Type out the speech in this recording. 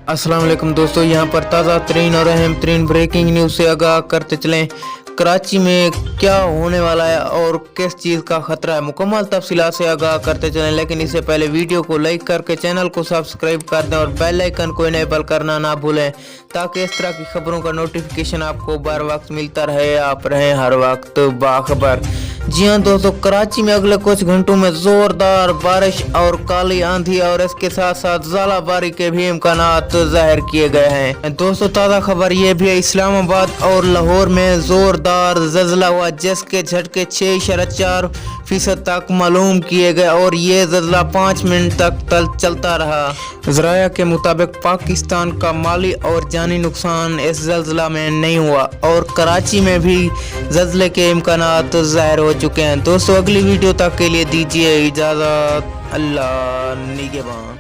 अस्सलाम वालेकुम दोस्तों, यहाँ पर ताज़ा तरीन और अहम तरीन ब्रेकिंग न्यूज़ से आगाह करते चलें। कराची में क्या होने वाला है और किस चीज़ का खतरा है, मुकम्मल तफसीलात से आगाह करते चलें। लेकिन इससे पहले वीडियो को लाइक करके चैनल को सब्सक्राइब कर दें और बेल आइकन को इनेबल करना ना भूलें, ताकि इस तरह की खबरों का नोटिफिकेशन आपको बर वक्त मिलता रहे, आप रहें हर वक्त बाखबर। जी हाँ दोस्तों, कराची में अगले कुछ घंटों में जोरदार बारिश और काली आंधी और इसके साथ साथ ज़ालाबारी के भी इम्कानात जाहिर किए गए हैं। दोस्तों ताज़ा खबर ये भी है, इस्लामाबाद और लाहौर में जोरदार ज़ल्ज़ला हुआ, जिसके झटके 6.4% तक मालूम किए गए और ये ज़ल्ज़ला 5 मिनट तक चलता रहा। ज़राया के मुताबिक पाकिस्तान का माली और जानी नुकसान इस ज़ल्ज़ला में नहीं हुआ और कराची में भी ज़ल्ज़ले के इम्कानात ज़ाहिर हो चुके हैं। दोस्तों अगली वीडियो तक के लिए दीजिए इजाज़त। अल्लाह निगहबान।